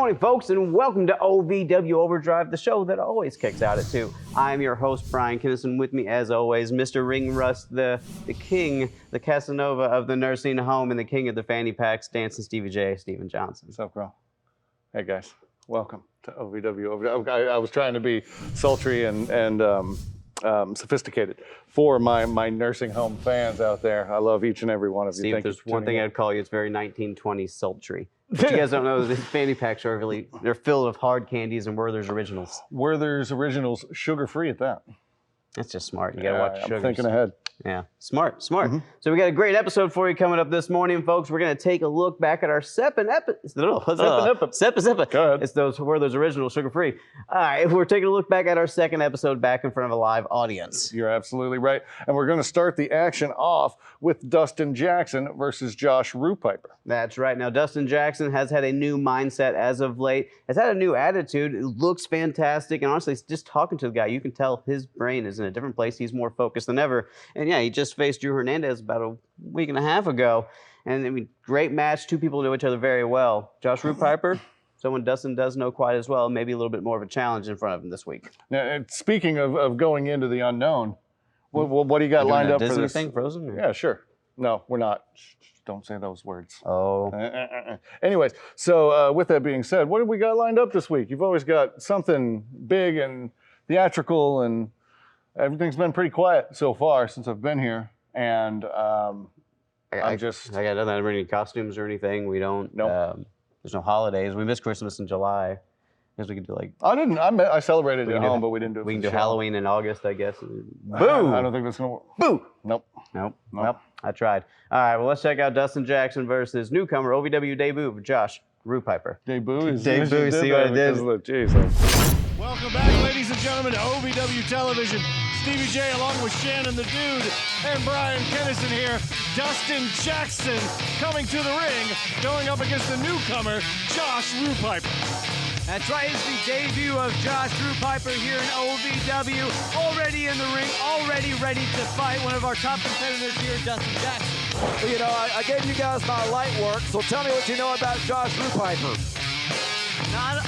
morning, folks, and welcome to OVW Overdrive, the show that always kicks out at 2. I'm your host, Bryan Kennison. With me, as always, Mr. Ring Rust, the king, the Casanova of the nursing home, and the king of the fanny packs, dancing Stevie J, Steven Johnson. What's up, girl? Hey, guys. Welcome to OVW Overdrive. I was trying to be sultry and sophisticated for my nursing home fans out there. I love each and every one of you. Steve, there's one thing I'd call you. It's very 1920s sultry. But you guys don't know, the fanny packs are really, they're filled with hard candies and Werther's Originals. Werther's Originals, sugar-free at that. That's just smart. You got to watch I'm sugars. thinking ahead. Yeah, smart. So we got a great episode for you coming up this morning, folks. We're going to take a look back at our Seppen. Go ahead. It's those Werther's Original, sugar-free. All right, we're taking a look back at our second episode back in front of a live audience. You're absolutely right. And we're going to start the action off with Dustin Jackson versus Josh Rupiper. That's right. Now, Dustin Jackson has had a new mindset as of late, has had a new attitude. It looks fantastic. And honestly, just talking to the guy, you can tell his brain is in a different place. He's more focused than ever. And yeah, he just faced Drew Hernandez about a week and a half ago. And I mean, great match. Two people know each other very well. Josh Rupiper, someone Dustin does know quite as well. Maybe a little bit more of a challenge in front of him this week. Now, and speaking of going into the unknown, what do you got lined up for this? Thing, Frozen? Or? Yeah, sure. No, we're not. Don't say those words. Oh. Anyways, so with that being said, what have we got lined up this week? You've always got something big and theatrical, and everything's been pretty quiet so far since I've been here. And I got nothing. I don't have any costumes or anything. We don't. Nope. There's no holidays. We missed Christmas in July. I guess we could do like. I celebrated at home, but we didn't do it. We can do Halloween in August, I guess. Boo! I don't think that's gonna work. Boo! Nope. Well, I tried. All right, well, let's check out Dustin Jackson versus newcomer OVW debut of Josh Rupiper. Debut. See what I did? Jeez. Welcome back, ladies and gentlemen, to OVW Television. Stevie J along with Shannon the Dude and Bryan Kennison here. Dustin Jackson coming to the ring, going up against the newcomer, Josh Rupiper. That's right, it's the debut of Josh Rupiper here in OVW. Already in the ring, already ready to fight one of our top competitors here, Dustin Jackson. Well, you know, I gave you guys my light work, so tell me what you know about Josh Rupiper. Not a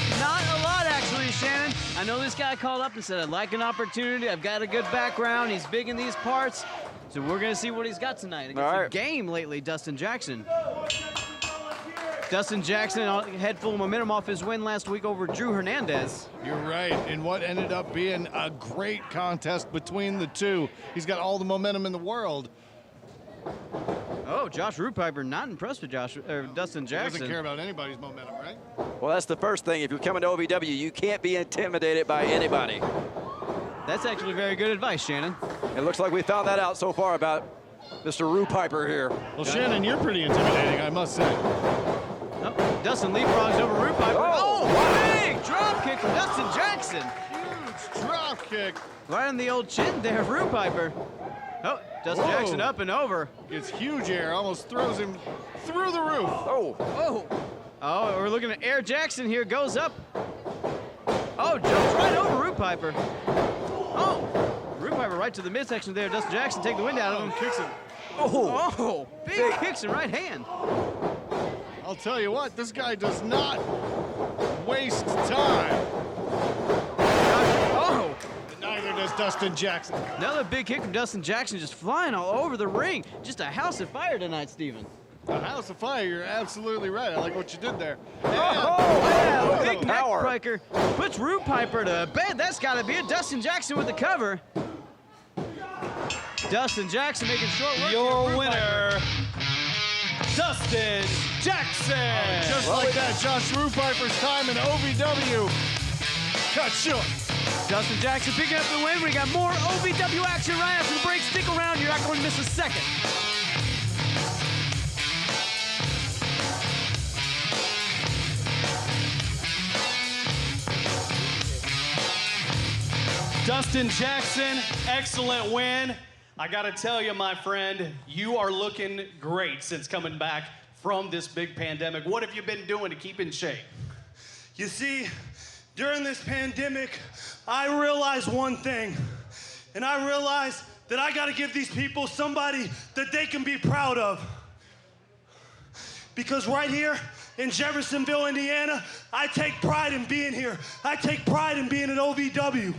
lot, actually, Shannon. I know this guy called up and said, I'd like an opportunity. I've got a good background. He's big in these parts. So we're going to see what he's got tonight. Against a game lately, Dustin Jackson. Dustin Jackson, head full of momentum off his win last week over Drew Hernandez. You're right, in what ended up being a great contest between the two. He's got all the momentum in the world. Oh, Josh Rupiper not impressed with Dustin Jackson. He doesn't care about anybody's momentum, right? Well, that's the first thing. If you come into OVW, you can't be intimidated by anybody. That's actually very good advice, Shannon. It looks like we found that out so far about Mr. Rupiper here. Well, Shannon, you're pretty intimidating, I must say. Oh, Dustin leapfrogs over Rupiper. Oh, big drop kick from Dustin Jackson. Huge drop kick. Right on the old chin there, Rupiper. Oh, Dustin Jackson up and over. Gets huge air, almost throws him through the roof. Oh, we're looking at Air Jackson here, goes up. Oh, jumps right over Rupiper. Oh, Rupiper right to the midsection there. Dustin Jackson take the wind out of him. Kicks him. Oh, big kicks in right hand. I'll tell you what, this guy does not waste time. Neither does Dustin Jackson. Another big kick from Dustin Jackson, just flying all over the ring. Just a house of fire tonight, Steven. A house of fire, you're absolutely right. I like what you did there. Big neck breaker. Puts Rupiper to bed. That's got to be it. Dustin Jackson with the cover. Dustin Jackson making short work. Your winner, Dustin Jackson. Just like that, Josh Rupiper's time in OVW cut short. Dustin Jackson picking up the win. We got more OVW action right after the break. Stick around. You're not going to miss a second. Dustin Jackson, excellent win. I gotta tell you, my friend, you are looking great since coming back from this big pandemic. What have you been doing to keep in shape? You see, during this pandemic, I realized one thing, and I realized that I gotta give these people somebody that they can be proud of. Because right here, in Jeffersonville, Indiana. I take pride in being here. I take pride in being at OVW.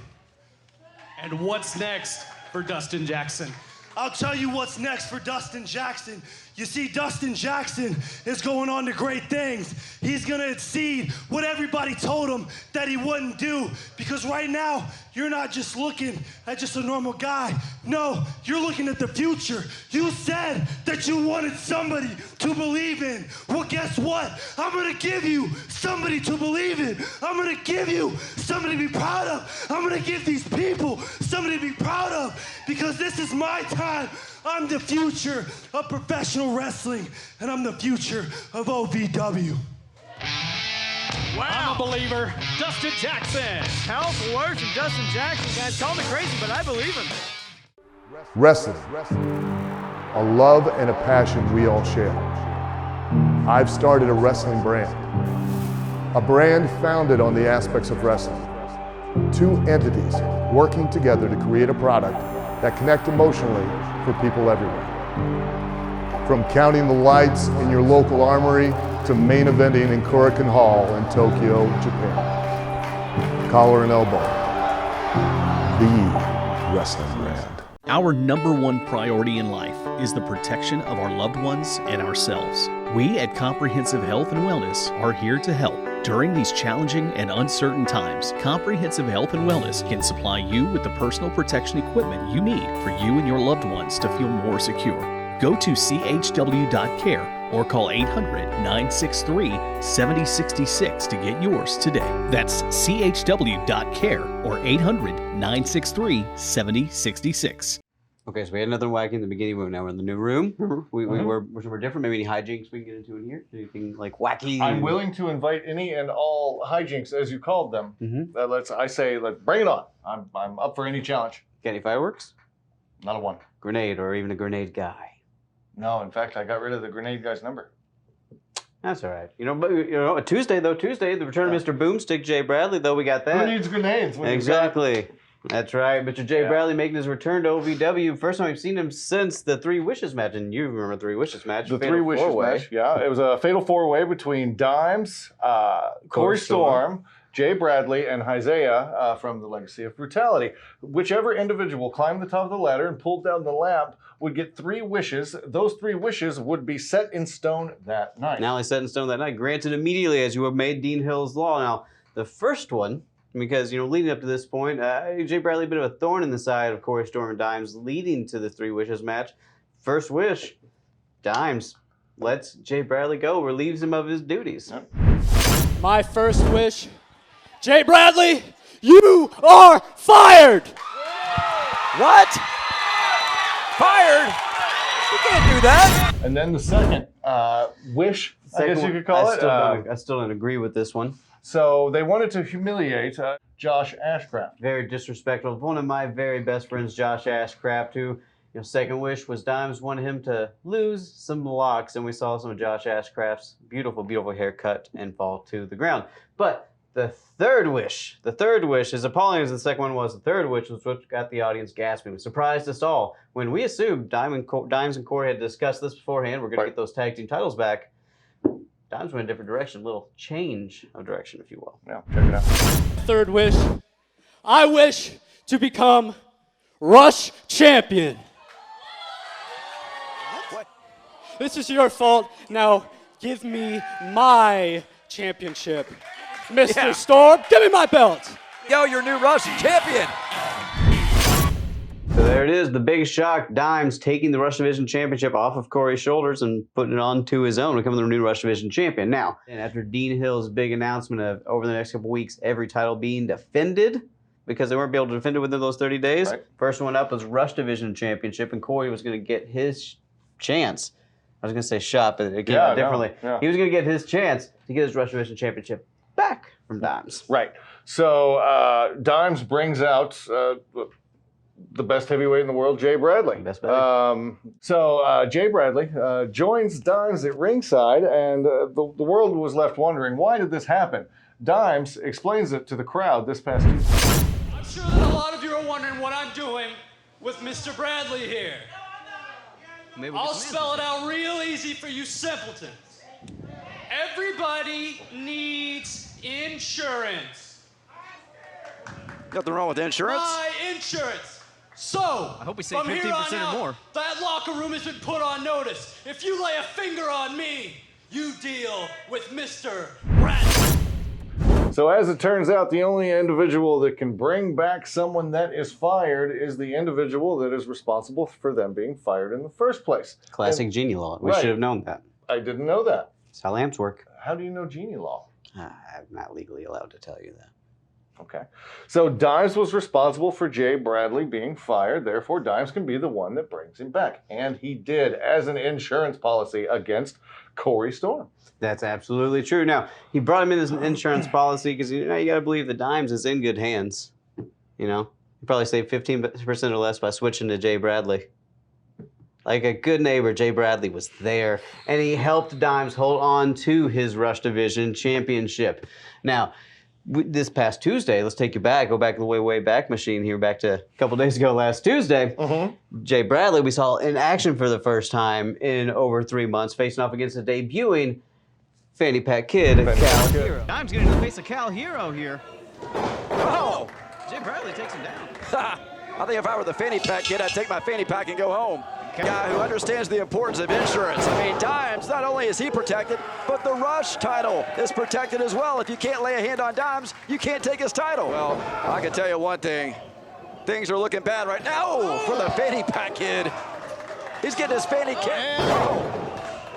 And what's next for Dustin Jackson? I'll tell you what's next for Dustin Jackson. You see, Dustin Jackson is going on to great things. He's going to exceed what everybody told him that he wouldn't do. Because right now, you're not just looking at just a normal guy. No, you're looking at the future. You said that you wanted somebody to believe in. Well, guess what? I'm going to give you somebody to believe in. I'm going to give you somebody to be proud of. I'm going to give these people somebody to be proud of. Because this is my time. I'm the future of professional wrestling, and I'm the future of OVW. Wow. I'm a believer. Dustin Jackson. Powerful words from Dustin Jackson, guys. Call me crazy, but I believe him. Wrestling, a love and a passion we all share. I've started a wrestling brand, a brand founded on the aspects of wrestling. Two entities working together to create a product that connect emotionally for people everywhere. From counting the lights in your local armory to main eventing in Korakuen Hall in Tokyo, Japan. Collar and elbow, the wrestling brand. Our #1 priority in life is the protection of our loved ones and ourselves. We at Comprehensive Health and Wellness are here to help. During these challenging and uncertain times, Comprehensive Health and Wellness can supply you with the personal protection equipment you need for you and your loved ones to feel more secure. Go to chw.care or call 800-963-7066 to get yours today. That's chw.care or 800-963-7066. Okay, so we had another wacky in the beginning. Now we're in the new room. We're different. Maybe any hijinks we can get into in here? Anything like wacky? I'm willing to invite any and all hijinks, as you called them. Let's bring it on. I'm up for any challenge. Got any fireworks? Not a one. Grenade or even a grenade guy? No, in fact, I got rid of the grenade guy's number. That's all right. A Tuesday, the return of Mr. Boomstick, Jay Bradley, though, we got that. Who needs grenades? Exactly. That's right. Mr. Jay Bradley making his return to OVW. First time we've seen him since the Three Wishes match. And you remember the Three Wishes match. The Three Wishes match, yeah. It was a fatal four-way between Dimes, Corey Storm, Jay Bradley, and Isaiah from the Legacy of Brutality. Whichever individual climbed the top of the ladder and pulled down the lamp would get 3 wishes. Those 3 wishes would be set in stone that night. Now set in stone that night. Granted immediately as you have made Dean Hill's Law. Now, the first one, because, leading up to this point, Jay Bradley, a bit of a thorn in the side of Corey Storm and Dimes, leading to the Three Wishes match. First wish, Dimes lets Jay Bradley go, relieves him of his duties. Yep. My first wish, Jay Bradley, you are fired! What? Fired? You can't do that. And then the second wish, I guess you could call it. I still don't agree with this one. So they wanted to humiliate Josh Ashcraft. Very disrespectful. One of my very best friends, Josh Ashcraft, who, second wish was Dimes wanted him to lose some locks, and we saw some of Josh Ashcraft's beautiful, beautiful haircut and fall to the ground. But the third wish is appalling as the second one was. The third wish was what got the audience gasping. It surprised us all when we assumed Dimes and Corey had discussed this beforehand. We're going to get those tag team titles back. Dimes went a different direction, a little change of direction, if you will. Yeah, check it out. Third wish, I wish to become Rush Champion. What? This is your fault. Now give me my championship. Mr. Storm, give me my belt. Yo, your new Rush Champion. So there it is, the big shock. Dimes taking the Rush Division Championship off of Corey's shoulders and putting it onto his own, becoming the new Rush Division Champion. Now, and after Dean Hill's big announcement of over the next couple weeks, every title being defended, because they weren't able to defend it within those 30 days, first one up was Rush Division Championship, and Corey was going to get his chance. I was going to say shot, but it came out differently. He was going to get his chance to get his Rush Division Championship back from Dimes. Right. So Dimes brings out the best heavyweight in the world, Jay Bradley. Best Bradley. So Jay Bradley joins Dimes at ringside, and the world was left wondering, why did this happen? Dimes explains it to the crowd this past Tuesday. I'm sure that a lot of you are wondering what I'm doing with Mr. Bradley here. I'll spell it out real easy for you simpletons. Everybody needs insurance. Nothing wrong with insurance. My insurance. So, I hope we save from here 15% on out, or more. that locker room has been put on notice. If you lay a finger on me, you deal with Mr. So as it turns out, the only individual that can bring back someone that is fired is the individual that is responsible for them being fired in the first place. Classic genie law. We Right. should have known that. I didn't know that. That's how lamps work. How do you know genie law? I'm not legally allowed to tell you that. Okay. So Dimes was responsible for Jay Bradley being fired. Therefore, Dimes can be the one that brings him back. And he did as an insurance policy against Corey Storm. That's absolutely true. Now, he brought him in as an insurance policy because you got to believe the Dimes is in good hands. You know, he probably saved 15% or less by switching to Jay Bradley. Like a good neighbor, Jay Bradley was there, and he helped Dimes hold on to his Rush Division championship. Now, this past Tuesday, let's take you back, go back to the way back machine here, back to a couple days ago last Tuesday. Jay Bradley, we saw in action for the first time in over 3 months, facing off against the debuting Fanny Pack Kid, Cal Hero. Dimes getting in the face of Cal Hero here. Oh! Jay Bradley takes him down. I think if I were the fanny pack kid, I'd take my fanny pack and go home. Guy who understands the importance of insurance. I mean, Dimes, not only is he protected, but the Rush title is protected as well. If you can't lay a hand on Dimes, you can't take his title. Well, I can tell you one thing. Things are looking bad right now for the fanny pack kid. He's getting his fanny kick. Oh.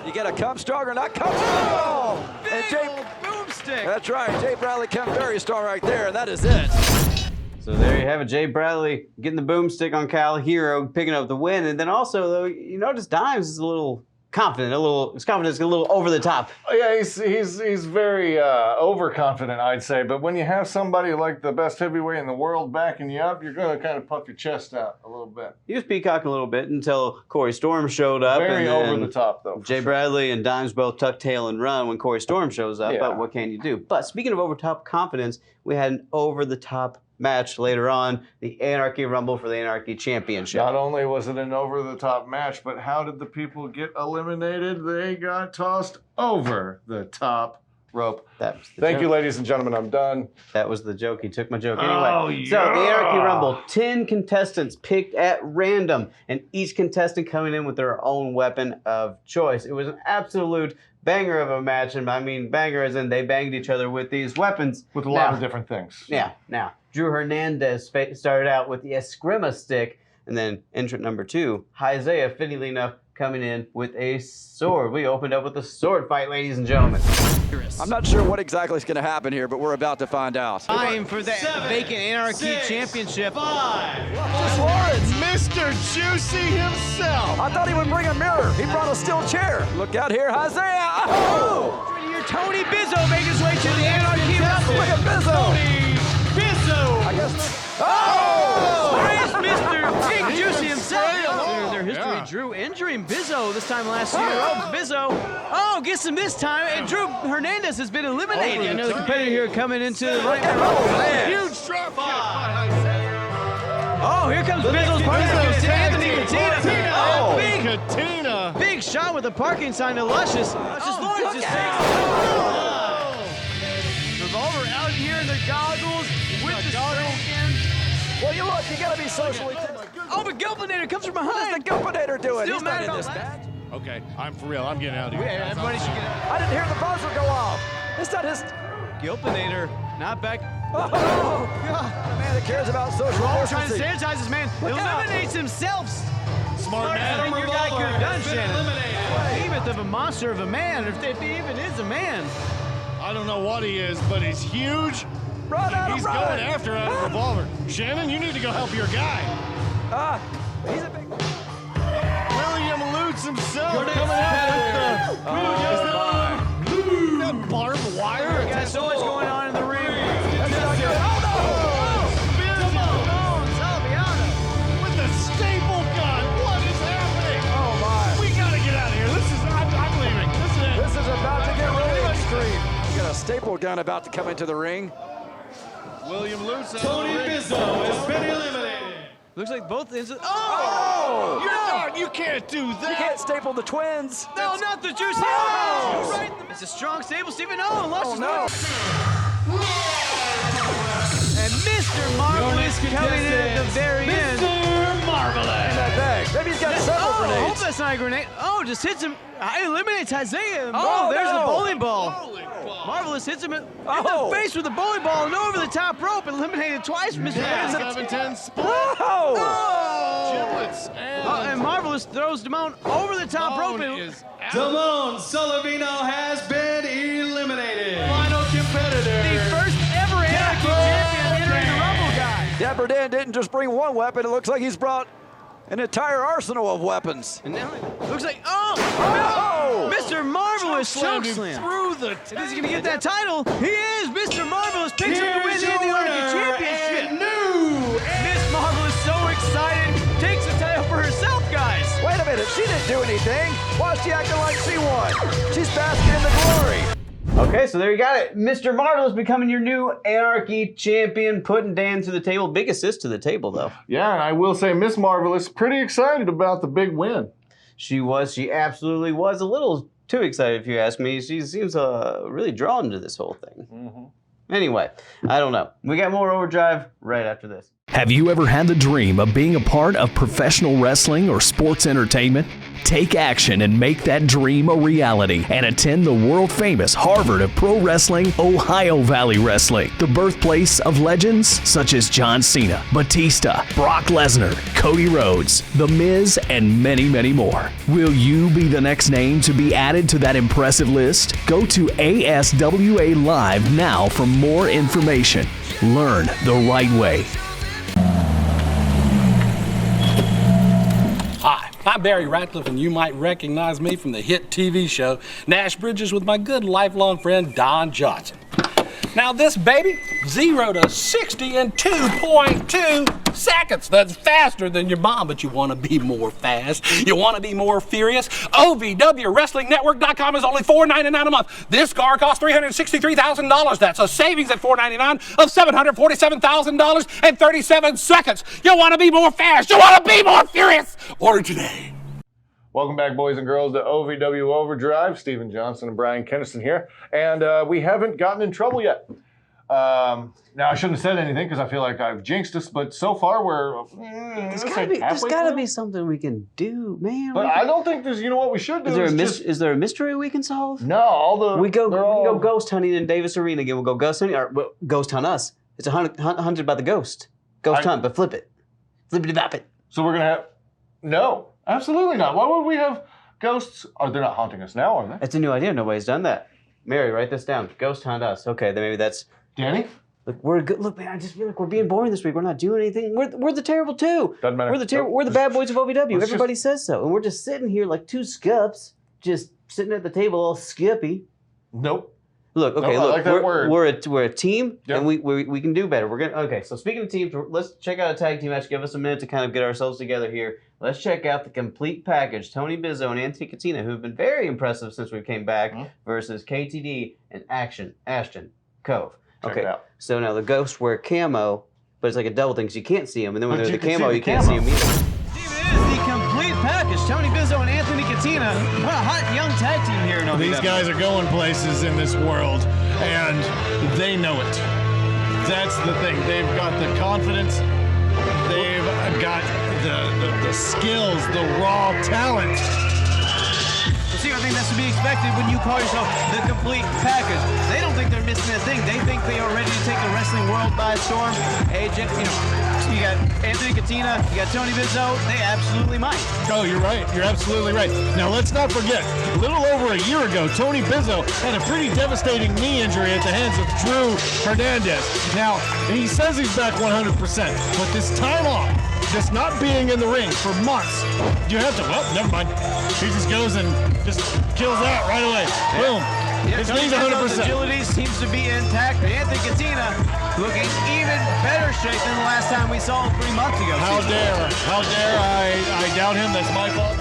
You get a come strong or not come strong. And Jay, boomstick. That's right. Jay Bradley come very strong right there, and that is it. So there you have it, Jay Bradley getting the boomstick on Cal Hero, picking up the win. And then also, though, you notice Dimes is a little confident, his confidence is a little over the top. Oh, yeah, he's very overconfident, I'd say. But when you have somebody like the best heavyweight in the world backing you up, you're going to kind of puff your chest out a little bit. He was peacocking a little bit until Corey Storm showed up. Very and over the top, though. Jay Bradley and Dimes both tuck tail and run when Corey Storm shows up. Yeah. But what can you do? But speaking of over top confidence, we had an over the top match later on, the Anarchy Rumble for the Anarchy Championship. Not only was it an over-the-top match, but how did the people get eliminated? They got tossed over the top rope. Thank you, ladies and gentlemen. I'm done. That was the joke. He took my joke anyway. Oh, So the Anarchy yeah. Rumble, 10 contestants picked at random, and each contestant coming in with their own weapon of choice. It was an absolute banger of a match, and I mean banger as in they banged each other with these weapons. With a lot of different things. Yeah. Now, Drew Hernandez started out with the Eskrima stick, and then entrant number 2, Isaiah, fittingly enough, coming in with a sword. We opened up with a sword fight, ladies and gentlemen. I'm not sure what exactly is going to happen here, but we're about to find out. Time for the vacant Anarchy Championship. 5. Mr. Juicy himself. I thought he would bring a mirror. He brought a steel chair. Look out here, Isaiah. Oh! Your Tony Bizzo making his way to the Anarchy Rumble. Look at Bizzo. Tony Bizzo. I guess. Oh! Where's Mr. Big Juicy himself? Their history, Drew injuring Bizzo this time last year. Oh, Bizzo. Gets him this time, and Drew Hernandez has been eliminated. Another competitor here coming into the ring. Huge drop. Oh, here comes Bizzo's partner, Anthony Katina. Oh, Big Katina. Big shot with the parking sign to Luscious. Luscious Lawrence just takes Revolver out here in the goggles with the again. Well, you look, you got to be socially. Oh, but Gilpinator comes from What behind. is the Gilpinator doing? Still He's mad not in about this that. match. Okay, I'm for real. I'm getting out of here. Yeah, everybody should get out. I didn't hear the buzzer go off. It's not his. Gilpinator, not back. Oh, the man that cares about social Trying to distancing. sanitize this man. Look out. Eliminates himself. Smart man. I think your guy could have done, has been Shannon. eliminated. Behemoth of a monster of a man, if he even is a man. I don't know what he is, but he's huge. Run out He's of going after a revolver. Shannon, you need to go help your guy. He's a big. William Lutz himself coming out with that barbed wire. Got so much going on in the ring. That's not good. With the staple gun. What is happening? Oh, my. We gotta get out of here. I'm leaving. This is it. This is about to get really extreme. We got a staple gun about to come into the ring. William Lutz. Tony Bizzo has been eliminated. Looks like both ends. You can't do that. You can't staple the twins. No, not the juicy. Oh! Right. It's a strong stable, Stephen. Oh, Lush is no. And Mr. Marvelous coming in at the very end. Mr. Marvelous. That bag. Maybe he's got several I hope grenades. that's not a grenade. Oh, just hits him. Eliminates Isaiah. Oh, There's no. the bowling ball. Marvelous hits him in the face with the bowling ball and over the top rope. Eliminated twice from Mr. Anderson. 7-10 split. Oh! And Marvelous throws Damone over the top rope. Damone Solovino has been eliminated. Final competitor. The first ever Anarchy Champion entering the Rumble, guys. Deberdan didn't just bring one weapon. It looks like he's brought an entire arsenal of weapons. And now it looks like, Mr. Marvelous choke slam. Through the Is he going to get that title? He is. Mr. Marvelous picks up the win in the Anarchy Championship. Miss Marvelous so excited, takes the title for herself, guys. Wait a minute, she didn't do anything. Why is she acting like she won? She's basking in the glory. Okay, so there you got it. Mr. Marvelous becoming your new Anarchy Champion, putting Dan to the table. Big assist to the table, though. Yeah, and I will say Miss Marvelous pretty excited about the big win. She was. She absolutely was. A little too excited, if you ask me. She seems really drawn to this whole thing. Anyway, I don't know. We got more Overdrive right after this. Have you ever had the dream of being a part of professional wrestling or sports entertainment? Take action and make that dream a reality and attend the world-famous Harvard of Pro Wrestling, Ohio Valley Wrestling, the birthplace of legends such as John Cena, Batista, Brock Lesnar, Cody Rhodes, The Miz, and many, many more. Will you be the next name to be added to that impressive list? Go to ASWA Live now for more information. Learn the right way. Hi, I'm Barry Ratcliffe, and you might recognize me from the hit TV show Nash Bridges with my good lifelong friend Don Johnson. Now this baby, 0 to 60 in 2.2 seconds. That's faster than your mom, but you want to be more fast. You want to be more furious. OVWWrestlingNetwork.com is only $4.99 a month. This car costs $363,000. That's a savings at $4.99 of $747,000 and 37 seconds. You want to be more fast. You want to be more furious. Order today. Welcome back, boys and girls, to OVW Overdrive. Stephen Johnson and Bryan Kennison here. And we haven't gotten in trouble yet. Now, I shouldn't have said anything because I feel like I've jinxed us, but so far we're There's gotta be something we can do, man. But I don't think there's, you know what we should do? Is there a mystery we can solve? No, we go ghost hunting in Davis Arena again. We'll go ghost hunting, or ghost hunt us. It's a hunted by the ghost. Ghost hunt, but flip it. Flip it. So we're going to have, no. Absolutely not. Why would we have ghosts? Oh, they're not haunting us now, are they? It's a new idea. Nobody's done that. Mary, write this down. Ghost hunt us. Okay, then maybe that's Danny. Look, we're good. Look, man, I just feel like we're being boring this week. We're not doing anything. We're the terrible two. Doesn't matter. We're the bad boys of OVW. Everybody says so, and we're just sitting here like two scups, just sitting at the table all skippy. Nope. Look, okay, I like that word. We're a team, and we can do better. Okay, so speaking of teams, let's check out a tag team match. Give us a minute to kind of get ourselves together here. Let's check out the complete package. Tony Bizzo and Anthony Katina, who have been very impressive since we came back, versus KTD and Ashton Cove. Okay, so now the ghosts wear camo, but it's like a double thing because you can't see them, and then when they're the camo, you can't see them either. Steve, it is the complete package. Tony Bizzo and Anthony Katina. What a hot young tag team here in OVW. These guys are going places in this world, and they know it. That's the thing. They've got the confidence. They've got the skills, the raw talent. See, I think that's to be expected when you call yourself the complete package. They don't think they're missing a thing. They think they are ready to take the wrestling world by storm. AJ, you got Anthony Katina, you got Tony Bizzo. They absolutely might. Oh, you're right. You're absolutely right. Now, let's not forget, a little over a year ago, Tony Bizzo had a pretty devastating knee injury at the hands of Drew Hernandez. Now, he says he's back 100%, but this time off, just not being in the ring for months, you have to, well, never mind. He just goes and just kills out right away. Boom. Yeah, his knee's 100%. Agility seems to be intact. Anthony Katina looking even better shape than the last time we saw him 3 months ago. How dare I doubt him? That's my fault.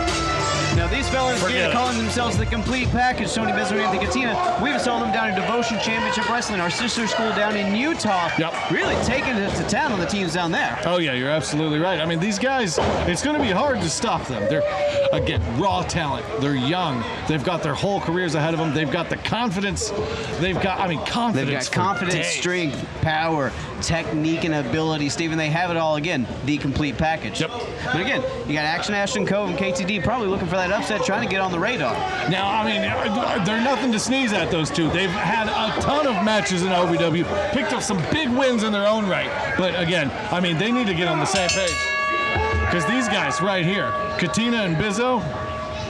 Now these fellas here calling themselves the Complete Package. Tony Bizzo and Anthony Katina. We saw them down in Devotion Championship Wrestling, our sister school down in Utah. Yep. Really taking it to town on the teams down there. Oh, yeah, you're absolutely right. I mean, these guys, it's going to be hard to stop them. They're, again, raw talent. They're young. They've got their whole careers ahead of them. They've got the confidence. They've got, confidence. They've got confidence, strength, power, technique, and ability. Steven, they have it all again. The complete package. Yep. But again, you got Action Ashton Cove and KTD probably looking for that upset, trying to get on the radar. Now, they're nothing to sneeze at, those two. They've had a ton of matches in OVW, picked up some big wins in their own right. But again, they need to get on the same page. Because these guys right here, Katina and Bizzo,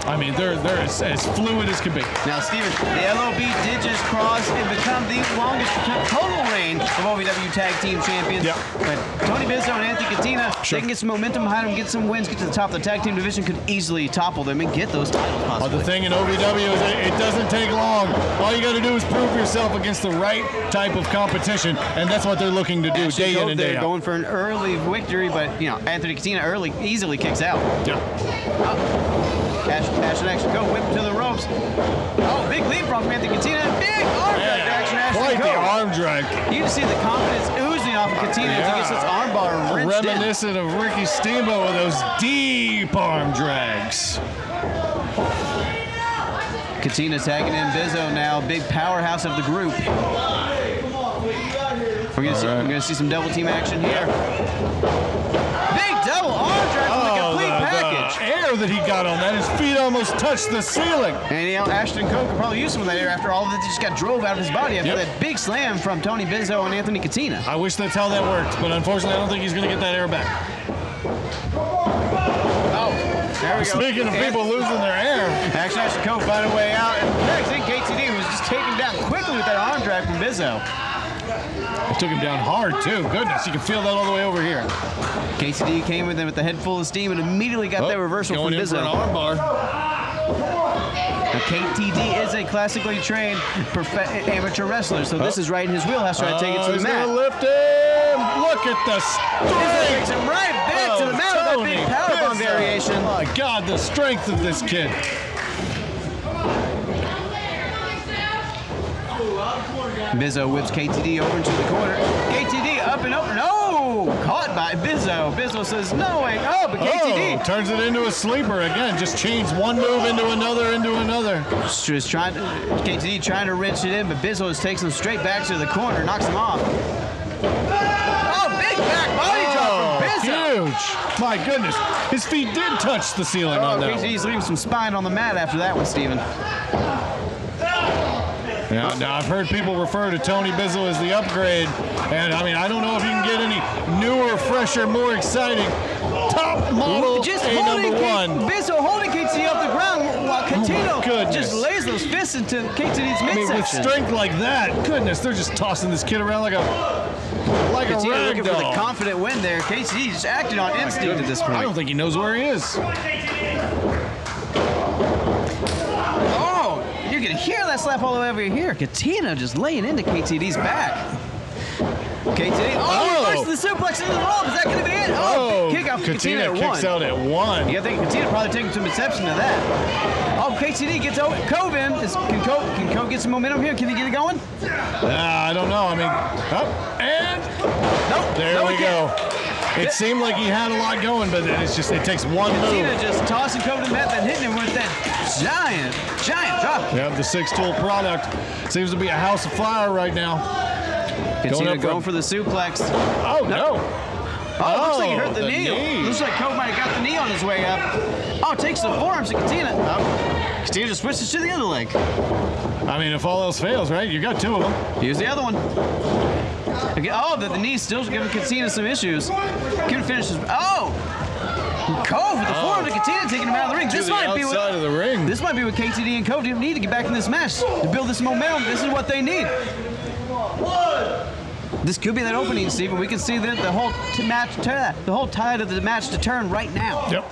they're as fluid as can be. Now, Steven, the LOB did just cross and become the longest total reign of OVW Tag Team Champions. Yep. But Tony Bizzo and Anthony Katina, they can get some momentum behind them, get some wins, get to the top of the Tag Team division, could easily topple them and get those titles possibly. The thing in OVW is it doesn't take long. All you got to do is prove yourself against the right type of competition, and that's what they're looking to do day in and day out. They're going for an early victory, but, Anthony Katina easily kicks out. Yeah. Action Action Go, whip to the ropes. Oh, big leap from Anthony Katina. Big arm drag to Action Action Go. Quite the arm drag. You can see the confidence oozing off of Katina as he gets his arm bar wrenched Reminiscent of Ricky Steamboat with those deep arm drags. Katina tagging in Bizzo now, big powerhouse of the group. We're gonna see some double team action here. Big double arm drag from the complete package. The air that he got on that, his feet almost touched the ceiling. And Ashton Cove could probably use some of that air after all of it just got drove out of his body after that big slam from Tony Bizzo and Anthony Katina. I wish that's how that worked, but unfortunately I don't think he's gonna get that air back. There we go. Speaking of people losing their air. Action Ashton Cove find a way out. And next in KTD was just taken down quickly with that arm drag from Bizzo. It took him down hard too. Goodness, you can feel that all the way over here. KTD came with him with the head full of steam and immediately got that reversal from Bizzo. Going in for an arm bar. Now, KTD is a classically trained amateur wrestler, so this is right in his wheelhouse, trying to take it to the mat. He's gonna lift him. Look at the strength. Takes him right back to the mat with that big powerbomb variation. My God, the strength of this kid. Bizzo whips KTD over into the corner. KTD up and over. No! Caught by Bizzo. Bizzo says, no way. Oh, but KTD. Turns it into a sleeper again. Just changed one move into another, Just trying to, KTD trying to wrench it in, but Bizzo takes him straight back to the corner, knocks him off. Oh, big back body drop from Bizzo. Huge. My goodness. His feet did touch the ceiling on that. KTD's leaving some spine on the mat after that one, Steven. Now, I've heard people refer to Tony Bizzo as the upgrade, and I don't know if you can get any newer, fresher, more exciting top model just A holding number one. Bizzo holding KTD off the ground while Katino just lays those fists into KTD's midsection. With strength like that, goodness, they're just tossing this kid around like a Katino rag looking doll. for the confident win there. KTD just acting on instinct at this point. I don't think he knows where he is. You can hear that slap all the way over here. Katina just laying into KTD's back. KTD, reverses the suplex into the rope. Is that going to be it? Kick out for Katina at kicks out at one. You think Katina probably taking some exception to that. KTD gets Cove in. Can Cove get some momentum here? Can he get it going? I don't know. There we go. It seemed like he had a lot going, but it takes one move. Katina just tossing Cove to the mat, then hitting him with that giant drop. Yep, the 6-tool product seems to be a house of fire right now. Katina going for the suplex. Oh, no. Looks like he hurt the knee. Looks like Cove might have got the knee on his way up. Takes the forearms to Katina. Katina just switches to the other leg. If all else fails, right? You got two of them. Here's the other one. The knee's still giving Katina some issues. Couldn't finish his. Cove with the forearm to Katina, taking him out of the ring. This might be what KTD and Cove need to get back in this match to build this momentum. This is what they need. This could be that opening, Steve, and we can see the whole tide of the match to turn right now. Yep.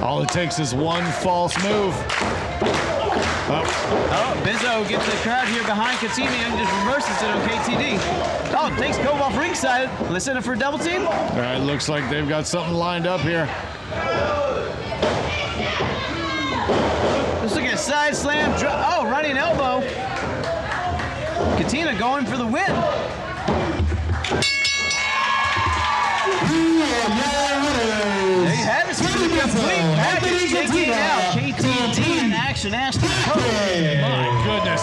All it takes is one false move. Bizzo gets the crowd here behind Katina and just reverses it on KTD. Takes Cove off ringside. Will they set it for a double team? All right, looks like they've got something lined up here. side slam. Oh, running elbow. Katina going for the win. There you have it. Complete package. Taking it out. KTD in action. Ashton Cole. My goodness.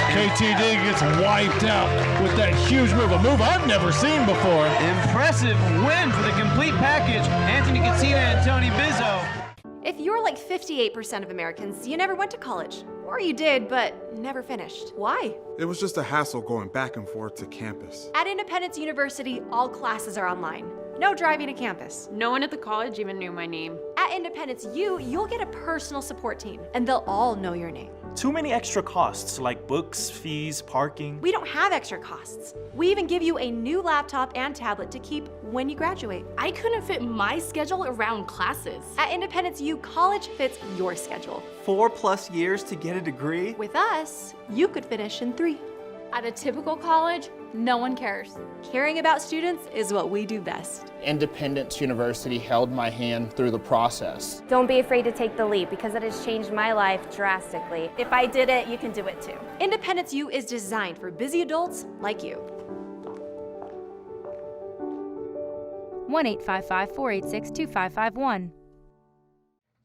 KTD gets wiped out with that huge move. A move I've never seen before. Impressive win for the complete package. Anthony Katina and Tony Bizzo. If you're like 58% of Americans, you never went to college. Or you did, but never finished. Why? It was just a hassle going back and forth to campus. At Independence University, all classes are online. No driving to campus. No one at the college even knew my name. At Independence U, you'll get a personal support team, and they'll all know your name. Too many extra costs like books, fees, parking. We don't have extra costs. We even give you a new laptop and tablet to keep when you graduate. I couldn't fit my schedule around classes. At Independence U, college fits your schedule. 4+ years to get a degree? With us, you could finish in 3. At a typical college, no one cares. Caring about students is what we do best. Independence University held my hand through the process. Don't be afraid to take the leap because it has changed my life drastically. If I did it, you can do it too. Independence U is designed for busy adults like you. 1-855-486-2551.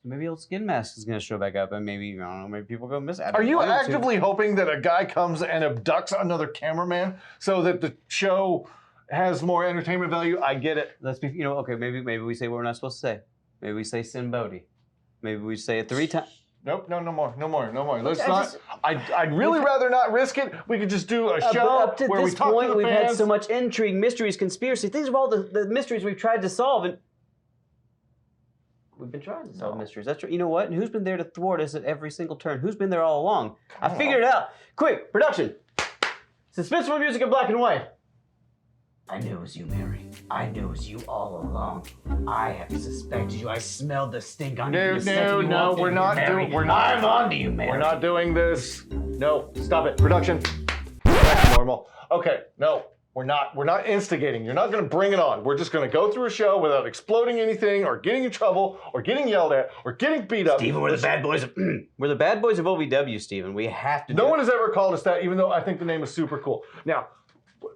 Maybe old Skin Mask is going to show back up, and maybe, I don't know, maybe people go miss it. Are you actively hoping that a guy comes and abducts another cameraman so that the show has more entertainment value? I get it. Let's be, okay, maybe we say what we're not supposed to say. Maybe we say Sin Bodhi. Maybe we say it 3 times. Nope, no more. Let's not. I'd really rather not risk it. We could just do a show up to where this we talk point, to the we've fans. had so much intrigue, mysteries, conspiracy. These are all the mysteries we've tried to solve, and we've been trying to solve mysteries. That's right. You know what? And who's been there to thwart us at every single turn? Who's been there all along? I figured it out. Quick, production. Suspenseful music in black and white. I knew it was you, Mary. I knew it was you all along. I have suspected you. I smelled the stink on you. No, we're not doing. I'm on to you, Mary. We're not doing this. No, stop it. Production. Back to normal. Okay, no. We're not instigating. You're not going to bring it on. We're just going to go through a show without exploding anything or getting in trouble or getting yelled at or getting beat up. Steven, we're the bad boys of we're the bad boys of OVW, Steven. We have to No one has ever called us that, even though I think the name is super cool. Now,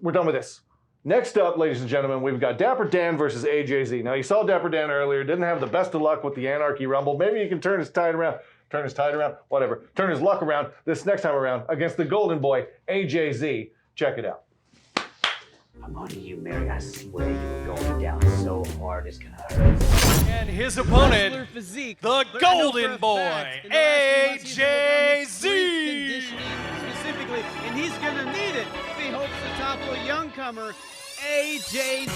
we're done with this. Next up, ladies and gentlemen, we've got Dapper Dan versus AJZ. Now, you saw Dapper Dan earlier. Didn't have the best of luck with the Anarchy Rumble. Maybe he can turn his tide around. Whatever. Turn his luck around this next time around against the Golden Boy, AJZ. Check it out. I'm on to you, Mary. I swear you were going down so hard it's gonna hurt. And his opponent, the Golden Boy, AJZ. Specifically, and he's gonna need it if he hopes to topple a young comer, AJZ.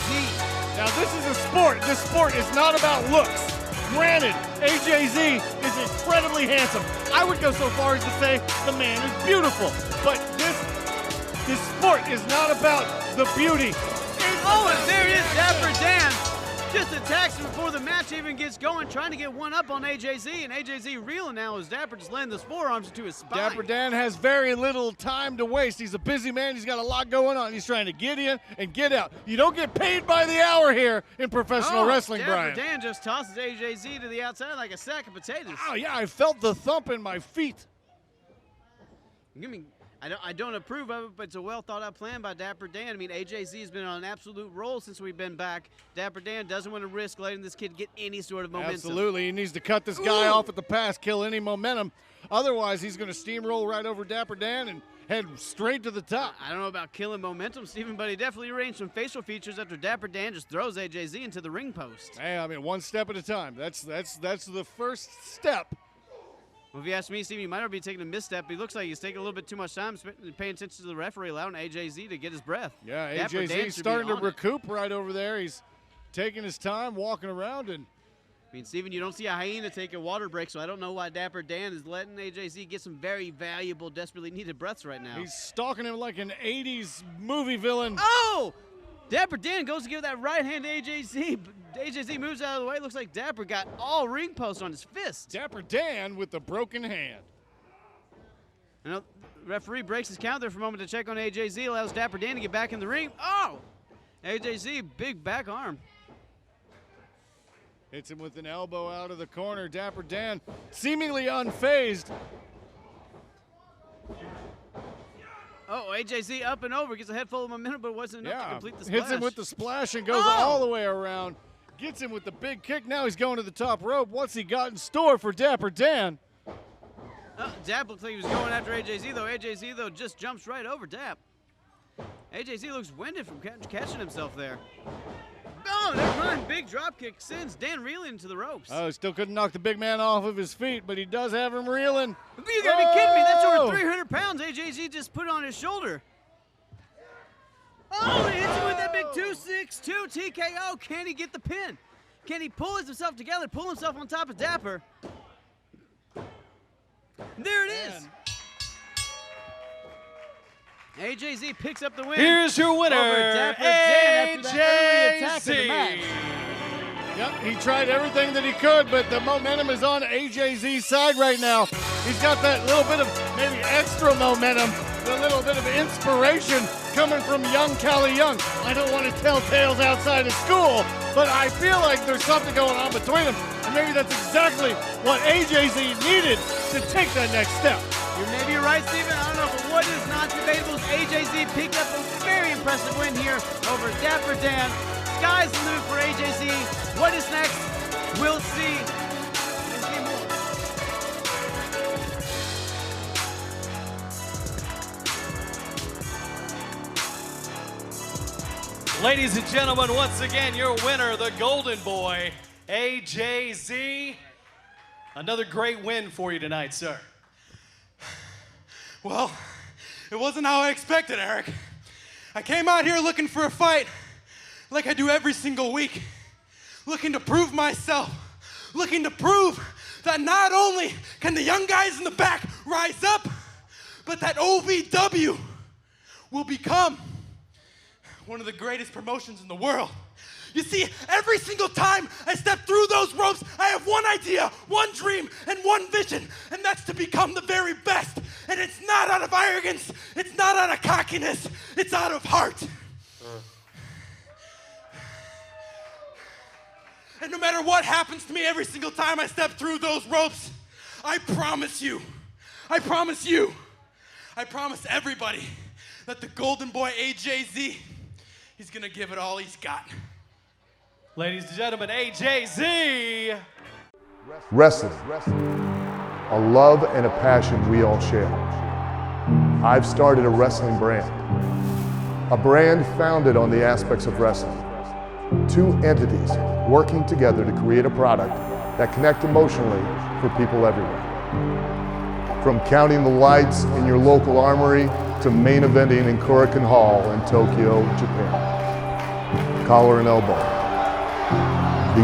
Now this is a sport. This sport is not about looks. Granted, AJZ is incredibly handsome. I would go so far as to say the man is beautiful. But this sport is not about the beauty. Oh, and there is Dapper Dan. Just attacks him before the match even gets going, trying to get one up on AJZ, and AJZ reeling now as Dapper just laying those forearms into his spine. Dapper Dan has very little time to waste. He's a busy man. He's got a lot going on. He's trying to get in and get out. You don't get paid by the hour here in professional wrestling, Bryan. Dapper Dan just tosses AJZ to the outside like a sack of potatoes. Oh, yeah, I felt the thump in my feet. I don't approve of it, but it's a well-thought-out plan by Dapper Dan. I mean, AJZ has been on an absolute roll since we've been back. Dapper Dan doesn't want to risk letting this kid get any sort of momentum. Absolutely. He needs to cut this guy off at the pass, kill any momentum. Otherwise, he's going to steamroll right over Dapper Dan and head straight to the top. I don't know about killing momentum, Stephen, but he definitely arranged some facial features after Dapper Dan just throws AJZ into the ring post. Hey, I mean, one step at a time. That's the first step. Well, if you ask me, Steve, he might not be taking a misstep. He looks like he's taking a little bit too much time paying attention to the referee, allowing AJZ to get his breath. Yeah, AJZ's starting to recoup right over there. He's taking his time, walking around. And I mean, Steven, you don't see a hyena take a water break, so I don't know why Dapper Dan is letting AJZ get some very valuable, desperately needed breaths right now. He's stalking him like an 80s movie villain. Oh! Dapper Dan goes to give that right hand to AJZ. AJZ moves out of the way. Looks like Dapper got all ring posts on his fist. Dapper Dan with the broken hand. You know, referee breaks his count there for a moment to check on AJZ, allows Dapper Dan to get back in the ring. Oh! AJZ, big back arm. Hits him with an elbow out of the corner. Dapper Dan seemingly unfazed. Oh, AJZ up and over, gets a head full of momentum, but wasn't enough to complete the splash. Hits him with the splash and goes all the way around. Gets him with the big kick. Now he's going to the top rope. What's he got in store for Dapper Dan? Dap looks like he was going after AJZ, though. AJZ, though, just jumps right over Dap. AJZ looks winded from catching himself there. Oh, never mind. Big drop kick sends Dan reeling into the ropes. Oh, still couldn't knock the big man off of his feet, but he does have him reeling. You gotta be kidding me. That's over 300 pounds AJZ just put on his shoulder. Oh, he hits him with that big 2-6-2 TKO. Can he get the pin? Can he pull himself together, pull himself on top of Dapper? There it is. AJZ picks up the win. Here's your winner, AJZ. Yep, he tried everything that he could, but the momentum is on AJZ's side right now. He's got that little bit of maybe extra momentum, a little bit of inspiration coming from young Cali Young. I don't want to tell tales outside of school, but I feel like there's something going on between them, and maybe that's exactly what AJZ needed to take that next step. You may be right, Steven. I don't know, but what is not debatable is AJZ picked up a very impressive win here over Dapper Dan. Sky's the limit for AJZ. What is next? We'll see. We'll see more. Ladies and gentlemen, once again, your winner, the Golden Boy, AJZ. Another great win for you tonight, sir. Well, it wasn't how I expected, Eric. I came out here looking for a fight like I do every single week. Looking to prove myself. Looking to prove that not only can the young guys in the back rise up, but that OVW will become one of the greatest promotions in the world. You see, every single time I step through those ropes, I have one idea, one dream, and one vision, and that's to become the very best. And it's not out of arrogance, it's not out of cockiness, it's out of heart. And no matter what happens to me every single time I step through those ropes, I promise you, I promise everybody that the Golden Boy AJZ, he's gonna give it all he's got. Ladies and gentlemen, AJZ. Wrestling, a love and a passion we all share. I've started a wrestling brand, a brand founded on the aspects of wrestling. Two entities working together to create a product that connect emotionally for people everywhere. From counting the lights in your local armory to main eventing in Korakuen Hall in Tokyo, Japan. Collar and elbow. The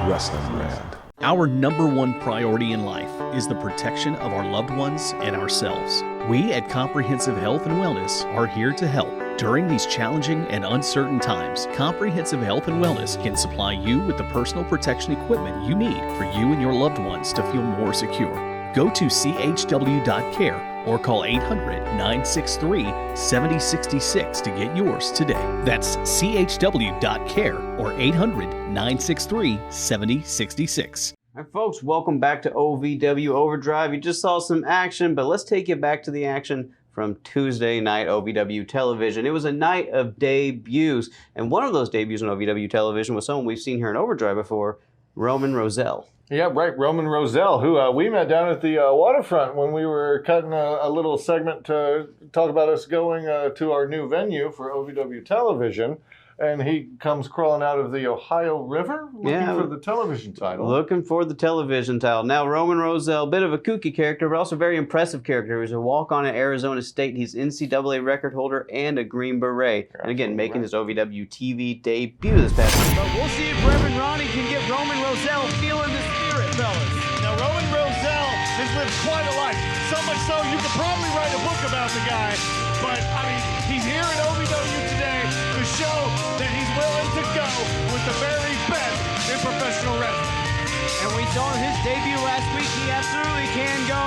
wrestling brand. Our #1 priority in life is the protection of our loved ones and ourselves. We at Comprehensive Health and Wellness are here to help. During these challenging and uncertain times, Comprehensive Health and Wellness can supply you with the personal protection equipment you need for you and your loved ones to feel more secure. Go to chw.care or call 800-963-7066 to get yours today. That's chw.care or 800-963-7066. All right, folks, welcome back to OVW Overdrive. You just saw some action, but let's take you back to the action from Tuesday night OVW television. It was a night of debuts, and one of those debuts on OVW television was someone we've seen here in Overdrive before, Roman Rosell. Yeah, right, Roman Rosell, who we met down at the waterfront when we were cutting a little segment to talk about us going to our new venue for OVW television. And he comes crawling out of the Ohio River looking for the television title. Looking for the television title. Now, Roman Rosell, a bit of a kooky character, but also a very impressive character. He's a walk-on at Arizona State. He's NCAA record holder and a Green Beret. And again, making his OVW TV debut this past week. But we'll see if Reverend Ronnie can get Roman Rosell feeling the spirit, fellas. Now, Roman Rosell has lived quite a life. So much so, you could probably write a book about the guy. But, I mean, he's here at OVW today to show that he's willing to go with the very best in professional wrestling. And we saw his debut last week. He absolutely can go.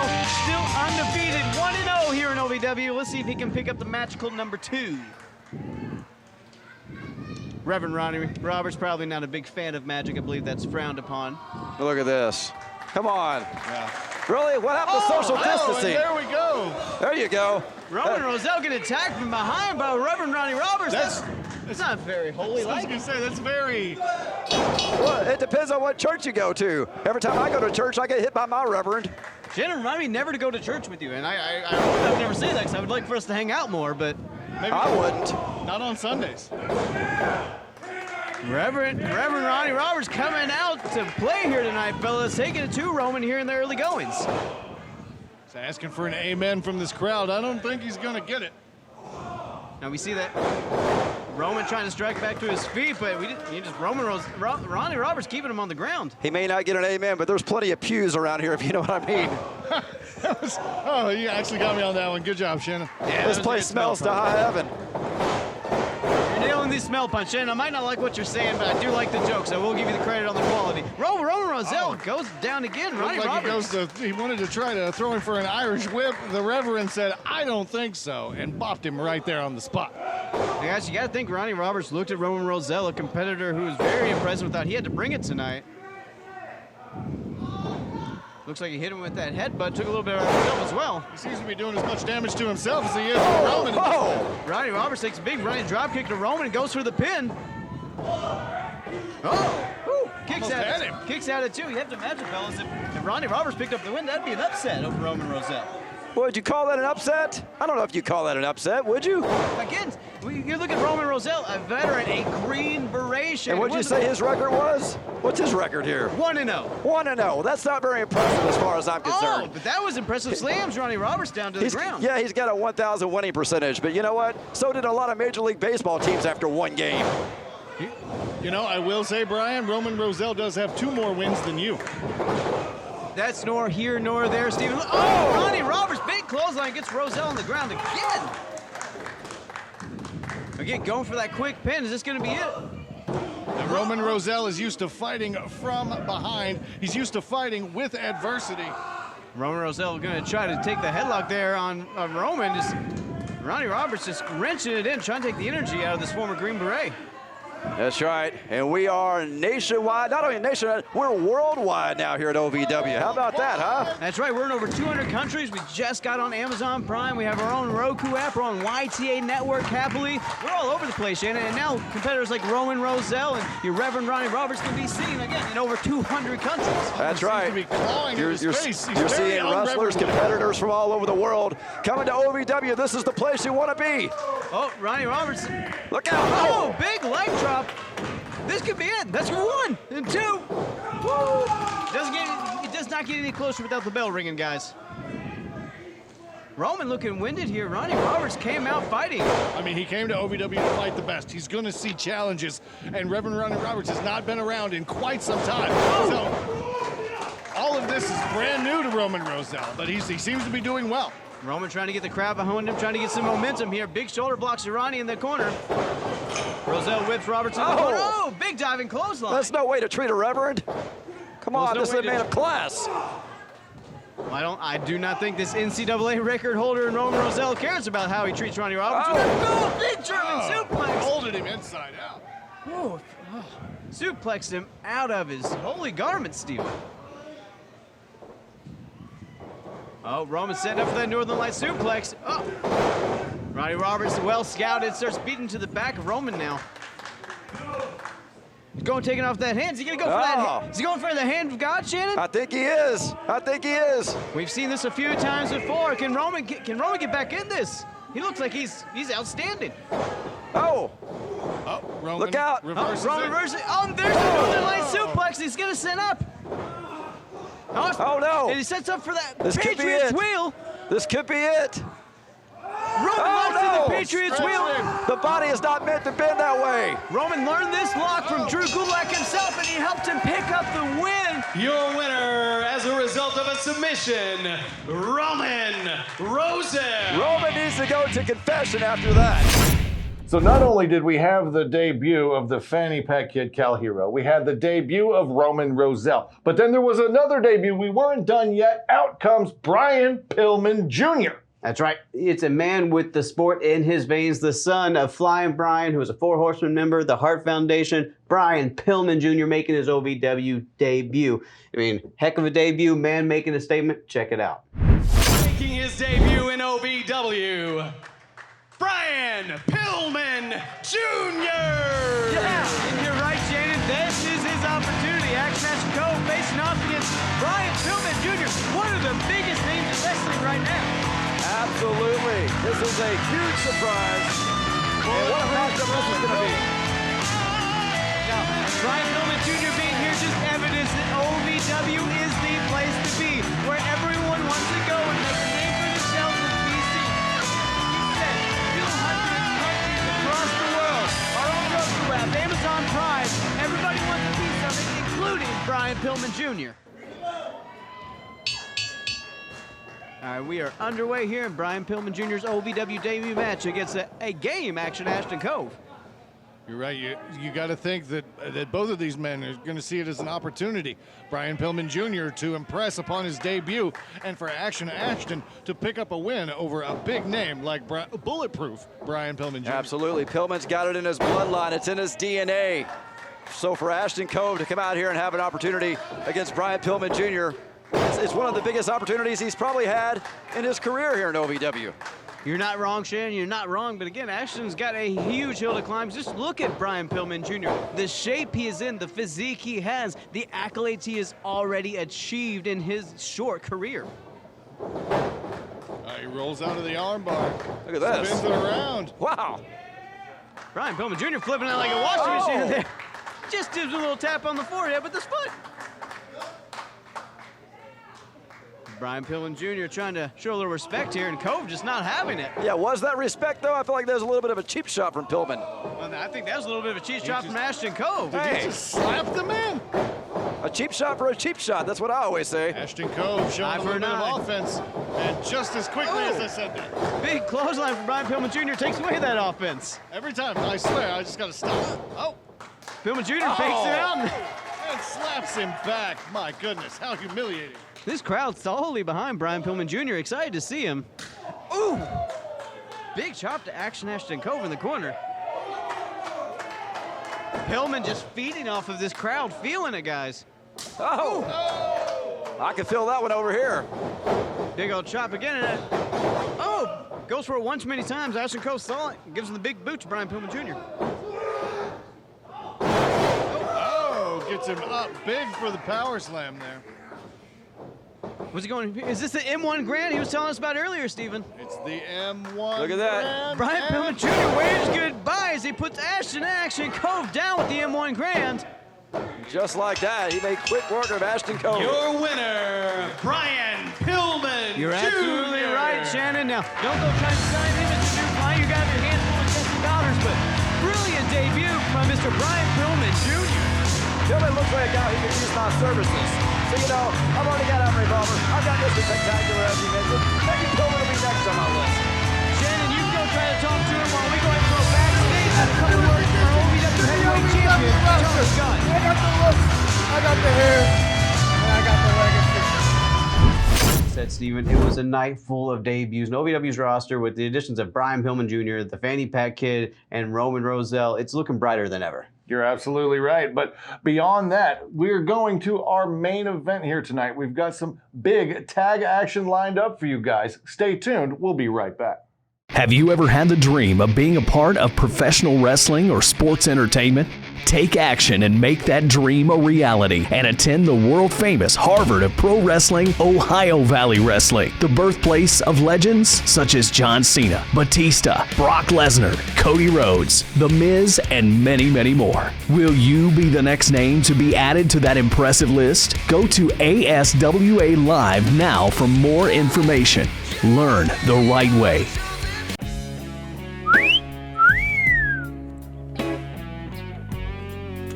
Still undefeated, 1-0 here in OVW. Let's see if he can pick up the magical number 2. Reverend Ronnie Roberts, probably not a big fan of magic. I believe that's frowned upon. Look at this. Come on. Yeah. Really? What happened to social distancing? There we go. There you go. Roman Roselle getting attacked from behind by Reverend Ronnie Roberts. That's not very holy. I was going to say, that's very... Well, it depends on what church you go to. Every time I go to church, I get hit by my reverend. Shannon, remind me never to go to church with you. And I would never say that because I would like for us to hang out more, but... Maybe I wouldn't. Not on Sundays. Reverend Ronnie Roberts coming out to play here tonight, fellas. Taking it to Roman here in the early goings. He's asking for an amen from this crowd. I don't think he's going to get it. Now we see that Roman trying to strike back to his feet, but Ronnie Roberts keeping him on the ground. He may not get an amen, but there's plenty of pews around here, if you know what I mean. Oh, you actually got me on that one. Good job, Shannon. Yeah, this place smells to high heaven. You're nailing these smell punch, Shannon. I might not like what you're saying, but I do like the jokes. I will give you the credit on the quality. Roman Roselle goes down again. Ronnie Roberts. He wanted to try to throw him for an Irish whip. The Reverend said, I don't think so, and bopped him right there on the spot. Guys, you got to think Ronnie Roberts looked at Roman Roselle, a competitor who was very impressive with that. He had to bring it tonight. Looks like he hit him with that headbutt, took a little bit out of himself as well. He seems to be doing as much damage to himself as he is to Roman. Ronnie Roberts takes a big running drop kick to Roman and goes for the pin. Kicks out at two. You have to imagine, fellas, if Ronnie Roberts picked up the win, that'd be an upset over Roman Roselle. Would you call that an upset? I don't know if you call that an upset, would you? Again, you look at Roman Roselle, a veteran, a green beret. And what'd you say his record was? What's his record here? 1-0. 1-0. That's not very impressive as far as I'm concerned. Oh, but that was impressive. Slams Ronnie Roberts down to the ground. Yeah, he's got a 1,000 winning percentage, but you know what? So did a lot of Major League Baseball teams after one game. You know, I will say, Brian, Roman Roselle does have 2 more wins than you. That's nor here nor there, Steven. Oh, Ronnie Roberts, big clothesline, gets Roselle on the ground again. Again, going for that quick pin. Is this going to be it? And Roman Roselle is used to fighting from behind. He's used to fighting with adversity. Roman Roselle going to try to take the headlock there on Roman. Ronnie Roberts just wrenching it in, trying to take the energy out of this former Green Beret. That's right, and we are nationwide, not only nationwide, we're worldwide now here at OVW. How about that, huh? That's right, we're in over 200 countries. We just got on Amazon Prime. We have our own Roku app. We're on YTA Network, happily. We're all over the place, Shannon, and now competitors like Roman Roselle and your Reverend Ronnie Roberts can be seen, again, in over 200 countries. That's right. You're seeing wrestlers, competitors from all over the world coming to OVW. This is the place you want to be. Oh, Ronnie Roberts. Look out. Oh, big leg drop. This could be it. That's 1 and 2. Woo. It does not get any closer without the bell ringing, guys. Roman looking winded here. Ronnie Roberts came out fighting. I mean, he came to OVW to fight the best. He's going to see challenges, and Reverend Ronnie Roberts has not been around in quite some time. So all of this is brand new to Roman Roselle, but he seems to be doing well. Roman trying to get the crowd behind him, trying to get some momentum here. Big shoulder blocks to Ronnie in the corner. Roselle whips Roberts in the corner. Oh, big diving clothesline. That's no way to treat a reverend. Come on, this is a man of class. I do not think this NCAA record holder in Roman Roselle cares about how he treats Ronnie Roberts. Oh. Big German suplex. Holding him inside out. Oh, suplexed him out of his holy garment, Steven. Oh, Roman setting up for that Northern Light suplex. Oh, Ronnie Roberts, well scouted, starts beating to the back of Roman now. He's going, taking off that hand. Is he going to go for that? Is he going for the hand of God, Shannon? I think he is. I think he is. We've seen this a few times before. Can Roman get back in this? He looks like he's outstanding. Oh. Roman. Look out. Roman versus. Oh, there's the Northern Light suplex. He's going to set up. Oh, no. And he sets up for that This Patriots wheel. This could be it. Roman locks in the Patriots wheel. The body is not meant to bend that way. Roman learned this lock from Drew Gulak himself, and he helped him pick up the win. Your winner, as a result of a submission, Roman Roselle. Roman needs to go to confession after that. So not only did we have the debut of the Fanny Pack Kid Cal Hero, we had the debut of Roman Roselle. But then there was another debut. We weren't done yet. Out comes Bryan Pillman Jr. That's right. It's a man with the sport in his veins, the son of Flying Bryan, who is a Four Horsemen member, the Hart Foundation. Bryan Pillman Jr. making his OVW debut. I mean, heck of a debut, man making a statement. Check it out. Making his debut in OVW, Bryan Pillman Jr. Yeah, and you're right, Shannon. This is his opportunity. Action Cove facing off against Bryan Pillman Jr., one of the biggest names in wrestling right now. Absolutely. This is a huge surprise. And what a matchup this is going to be. Now, Bryan Pillman Jr. being here just evidence that OVW is the place to be, where everyone wants to go and make a name for themselves in BC. He said 200 countries across the world are on Roku app, Amazon Prime. Everybody wants to see something, including Bryan Pillman Jr. All right, we are underway here in Bryan Pillman Jr.'s OVW debut match against a game Action Ashton Cove. You're right. You got to think that both of these men are going to see it as an opportunity. Bryan Pillman Jr. to impress upon his debut, and for Action Ashton to pick up a win over a big name like Bulletproof Bryan Pillman Jr. Absolutely. Pillman's got it in his bloodline. It's in his DNA. So for Ashton Cove to come out here and have an opportunity against Bryan Pillman Jr., it's one of the biggest opportunities he's probably had in his career here in OVW. You're not wrong, Shannon. You're not wrong. But again, Ashton's got a huge hill to climb. Just look at Bryan Pillman Jr. The shape he is in, the physique he has, the accolades he has already achieved in his short career. He rolls out of the armbar. Look at this. Spins it around. Wow. Bryan Pillman Jr. flipping it like a washing machine there. Just gives a little tap on the forehead with his foot. Bryan Pillman Jr. trying to show a little respect here, and Cove just not having it. Yeah, was that respect, though? I feel like there's a little bit of a cheap shot from Pillman. Well, I think that was a little bit of a cheap shot from Ashton Cove. Did he just slap the man? A cheap shot for a cheap shot. That's what I always say. Ashton Cove showing a little bit of offense, and just as quickly as I said that. Big clothesline from Bryan Pillman Jr. takes away that offense. Every time, I swear, I just got to stop. Oh. Pillman Jr. fakes it out. And slaps him back. My goodness, how humiliating. This crowd's solidly behind Bryan Pillman Jr. Excited to see him. Ooh! Big chop to Action Ashton Cove in the corner. Pillman just feeding off of this crowd, feeling it, guys. Oh! I can feel that one over here. Big old chop again. And oh! Goes for it one too many times. Ashton Cove saw it. Gives him the big boot to Bryan Pillman Jr. Oh! Gets him up big for the power slam there. What's he going? Is this the M1 Grand he was telling us about earlier, Steven? It's the M1 Look at that. Bryan Pillman Jr. waves goodbye as he puts Ashton Cove down with the M1 Grand. Just like that, he made quick work of Ashton Cove. Your winner, Bryan Pillman You're Jr. absolutely right, Shannon. Now, don't go trying to sign him as your new client. You got your hands full of testing dollars, but brilliant debut by Mr. Bryan Pillman Jr. Pillman looks like a guy who can use my services. So, you know, I've already got a revolver. I've got Mr. Spectacular, as you mentioned. Maybe Pillman will be next on my list. Shannon, you can go try to talk to him while we go ahead and go backstage and a couple words for OVW Heavyweight Champion, Tony Scott. I got the look, I got the hair, and I got the legacy. Said Steven, it was a night full of debuts. And OVW's roster, with the additions of Bryan Pillman Jr., the Fanny Pack Kid, and Roman Roselle, it's looking brighter than ever. You're absolutely right. But beyond that, we're going to our main event here tonight. We've got some big tag action lined up for you guys. Stay tuned. We'll be right back. Have you ever had the dream of being a part of professional wrestling or sports entertainment? Take action and make that dream a reality and attend the world-famous Harvard of Pro Wrestling, Ohio Valley Wrestling, the birthplace of legends such as John Cena, Batista, Brock Lesnar, Cody Rhodes, The Miz, and many, many more. Will you be the next name to be added to that impressive list? Go to ASWA Live now for more information. Learn the right way.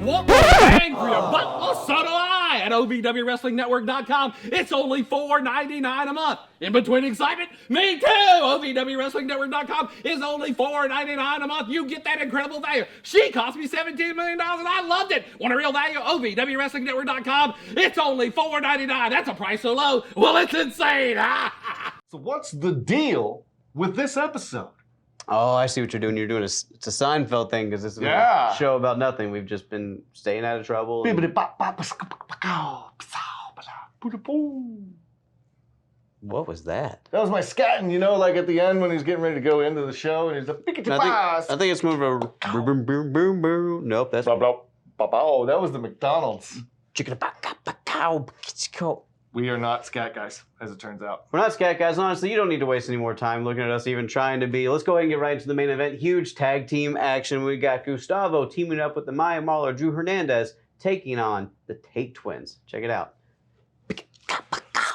Want more bang for your buck? Well, so do I at OVWWrestlingNetwork.com. It's only $4.99 a month. In between excitement, me too. OVWWrestlingNetwork.com is only $4.99 a month. You get that incredible value. She cost me $17 million and I loved it. Want a real value? OVWWrestlingNetwork.com. It's only $4.99. That's a price so low. Well, it's insane. So what's the deal with this episode? Oh, I see what you're doing. It's a Seinfeld thing because this is a show about nothing. We've just been staying out of trouble. What was that? That was my scatting, you know, like at the end when he's getting ready to go into the show and he's like, I think it's more of a boom, boom, boom, boom. Nope, that's oh, that was the McDonald's. We are not scat guys, as it turns out. We're not scat guys. Honestly, you don't need to waste any more time looking at us even trying to be. Let's go ahead and get right into the main event. Huge tag team action. We got Gustavo teaming up with the Maya Mauler, Drew Hernandez, taking on the Tate Twins. Check it out.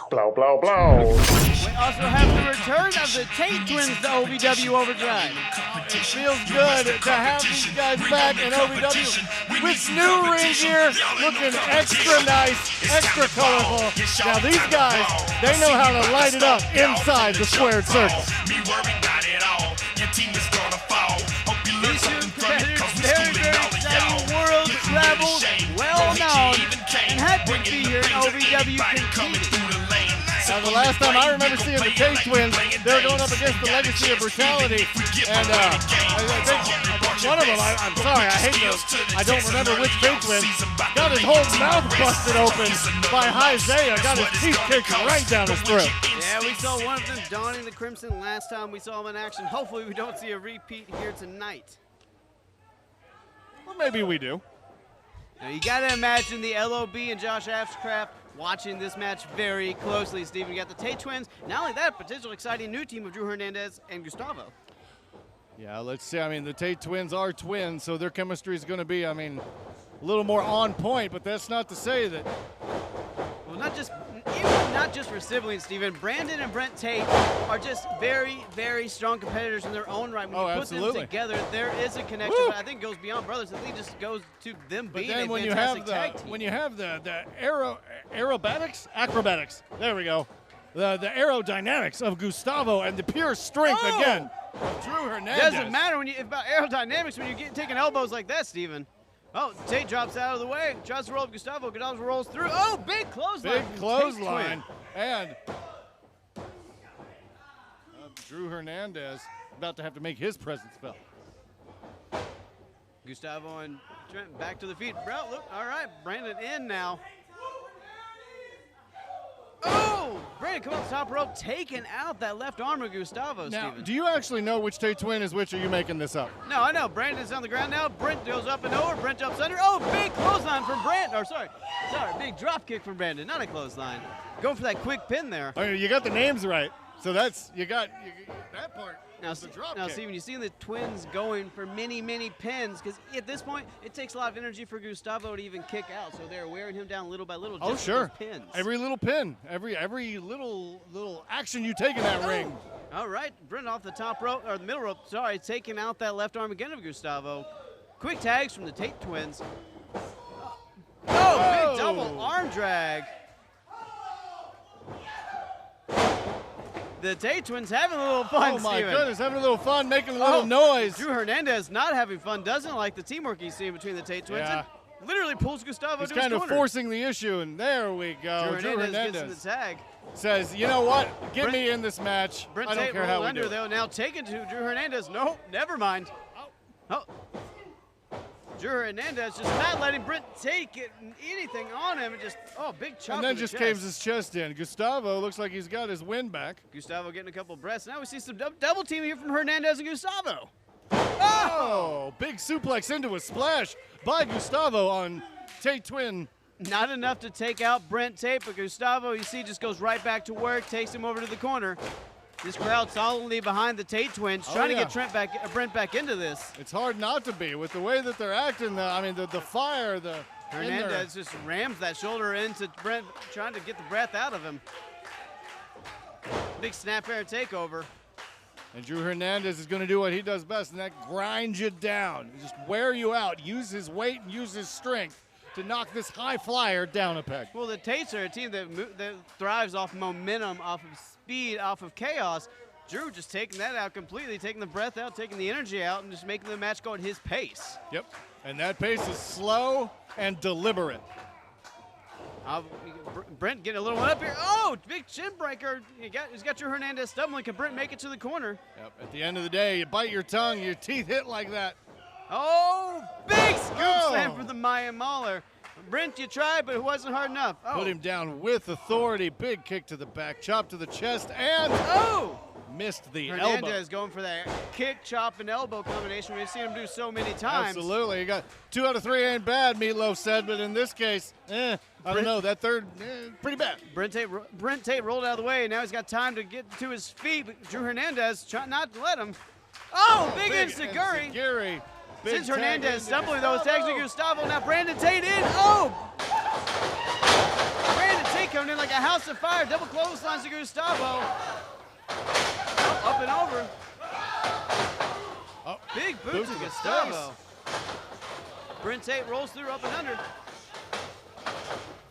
Blow, blow, blow. We also have the return of the Tate Twins to OVW Overdrive. It feels good to have these guys back in OVW with new ring gear, looking extra nice, extra colorful. Now these guys, they know how to light it up inside the squared circle. These two competitors, very, very exciting, world travel, well known, and happy to be here in OVW competing. Now, the last time I remember seeing the Tate Twins, they were going up against the Legacy of Brutality, and I think one of them, I'm sorry, I hate those, I don't remember which Tate Twin, got his whole mouth busted open by Isaiah, got his teeth kicked right down his throat. Yeah, we saw one of them donning the crimson last time we saw him in action. Hopefully we don't see a repeat here tonight. Well, maybe we do. Now, you got to imagine the LOB and Josh Ashcraft watching this match very closely, Steven. You got the Tate Twins. Not only that, potential exciting new team of Drew Hernandez and Gustavo. Yeah, let's see. I mean, the Tate Twins are twins, so their chemistry is going to be, I mean, a little more on point, but that's not to say that. Well, not just for siblings, Steven. Brandon and Brent Tate are just very, very strong competitors in their own right. When you put them together, there is a connection. But I think it goes beyond brothers. I think it just goes to them being a fantastic tag team. When you have the acrobatics, there we go. The aerodynamics of Gustavo and the pure strength again of Drew Hernandez. Doesn't matter about aerodynamics when you're taking elbows like that, Steven. Oh, Tate drops out of the way, tries to roll up Gustavo. Gustavo rolls through. Oh, big clothesline. Big clothesline. And Drew Hernandez about to have to make his presence felt. Gustavo and Trent back to the feet. Bro, look, all right, Brandon in now. Oh, Brandon coming off the top rope, taking out that left arm of Gustavo, now, Steven. Do you actually know which Tate Twin is which, or are you making this up? No, I know. Brandon's on the ground now. Brent goes up and over. Brent jumps under. Oh, big clothesline from Brent. Or sorry, big drop kick from Brandon, not a clothesline. Going for that quick pin there. I mean, you got the names right. So that's, you got that part. Now, the drop now kick. Steven, you've seen the Twins going for many, many pins because at this point, it takes a lot of energy for Gustavo to even kick out. So they're wearing him down little by little. Just with those pins. Every little pin, every little action you take in that ring. All right, Brent off the top rope, or the middle rope, sorry, taking out that left arm again of Gustavo. Quick tags from the Tate Twins. Oh, big double arm drag. The Tate Twins having a little fun, Oh, my Steven. goodness, having a little fun, making a little noise. Drew Hernandez not having fun, doesn't like the teamwork he's seeing between the Tate Twins. Yeah. And literally pulls Gustavo He's to his kind of corner. forcing the issue, and there we go. Drew Hernandez gets in the tag. Says, you know what? Get me in this match. Brent I don't Tate care how we under, do it. though, now taken to Drew Hernandez. No, never mind. Oh. Drew Hernandez just not letting Brent Tate get anything on him. And just, big chop And then in the just chest. caves his chest in. Gustavo looks like he's got his win back. Gustavo getting a couple breaths. Now we see some double team here from Hernandez and Gustavo. Oh, big suplex into a splash by Gustavo on Tate Twin. Not enough to take out Brent Tate, but Gustavo, you see, just goes right back to work, takes him over to the corner. This crowd solidly behind the Tate Twins, trying to get Brent back into this. It's hard not to be with the way that they're acting. The fire, Hernandez just rams that shoulder into Brent, trying to get the breath out of him. Big snap air takeover. And Drew Hernandez is going to do what he does best, and that grinds you down. Just wear you out. Use his weight and use his strength to knock this high flyer down a peg. Well, the Tates are a team that thrives off momentum, off of speed, off of chaos. Drew just taking that out completely, taking the breath out, taking the energy out, and just making the match go at his pace. Yep, and that pace is slow and deliberate. Brent getting a little one up here. Oh, big shin breaker. He's got Drew Hernandez stumbling. Can Brent make it to the corner? Yep. At the end of the day, you bite your tongue, your teeth hit like that. Oh, big scoop slam for the Mayan Mauler. Brent, you tried, but it wasn't hard enough. Oh. Put him down with authority. Big kick to the back, chop to the chest, and missed the elbow. Hernandez going for that kick, chop, and elbow combination. We've seen him do so many times. Absolutely. You got 2 out of 3 ain't bad, Meatloaf said, but in this case, I don't know. That third, pretty bad. Brent Tate rolled out of the way. Now he's got time to get to his feet, but Drew Hernandez trying not to let him. Oh, big enziguri. Since Hernandez stumbling, though, it's actually Gustavo. Now Brandon Tate in. Oh! Brandon Tate coming in like a house of fire. Double clotheslines to Gustavo. Up and over. Big boot to Gustavo. Brent Tate rolls through up and under.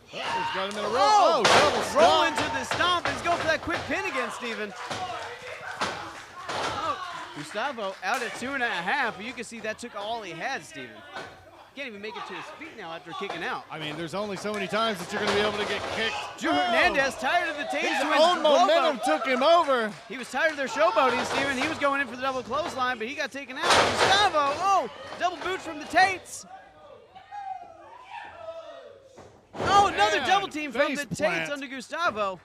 He's got him in a row. Double stomp. Roll into the stomp. He's going for that quick pin again, Steven. Gustavo out at 2.5, but you can see that took all he had, Steven. Can't even make it to his feet now after kicking out. I mean, there's only so many times that you're going to be able to get kicked. Drew Hernandez tired of the Tate Twins. His own momentum took him over. He was tired of their showboating, Steven. He was going in for the double clothesline, but he got taken out. Gustavo, double boot from the Tates. Another double team from the Tates under Gustavo.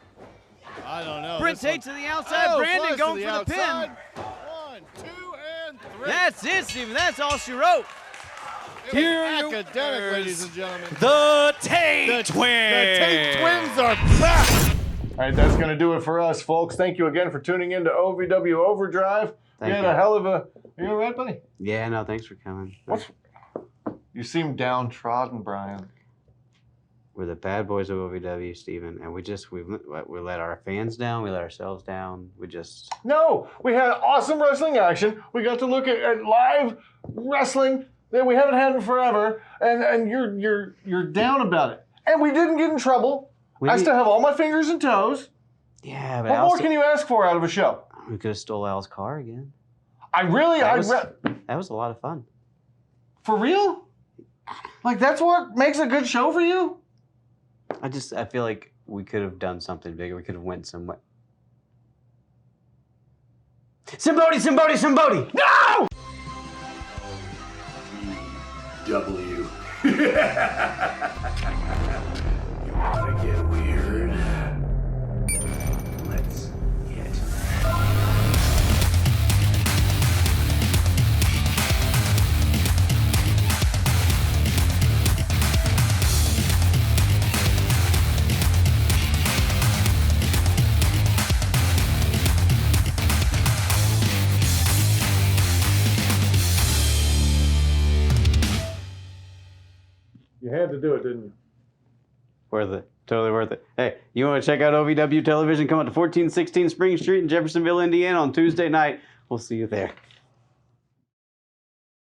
I don't know. Brent Tate to the outside. Brandon going for the pin. 1, 2, and 3. That's it, Steven. That's all she wrote. Here academic, ladies and gentlemen. The Tate Twins. The Tate Twins are back. All right, that's going to do it for us, folks. Thank you again for tuning in to OVW Overdrive. You had a hell of a... Are you all right, buddy? Yeah, no, thanks for coming. You seem downtrodden, Brian. We're the bad boys of OVW, Steven, and we let our fans down, we let ourselves down, No, we had awesome wrestling action. We got to look at live wrestling that we haven't had in forever, and you're down about it. And we didn't get in trouble. I still have all my fingers and toes. Yeah, but what more can you ask for out of a show? We could have stole Al's car again. That was a lot of fun. For real? Like, that's what makes a good show for you? I feel like we could have done something bigger. We could have went somewhere. Somebody! No! W. You wanna get weird? Let's get. You had to do it, didn't you? Worth it. Totally worth it. Hey, you want to check out OVW Television? Come out to 1416 Spring Street in Jeffersonville, Indiana on Tuesday night. We'll see you there.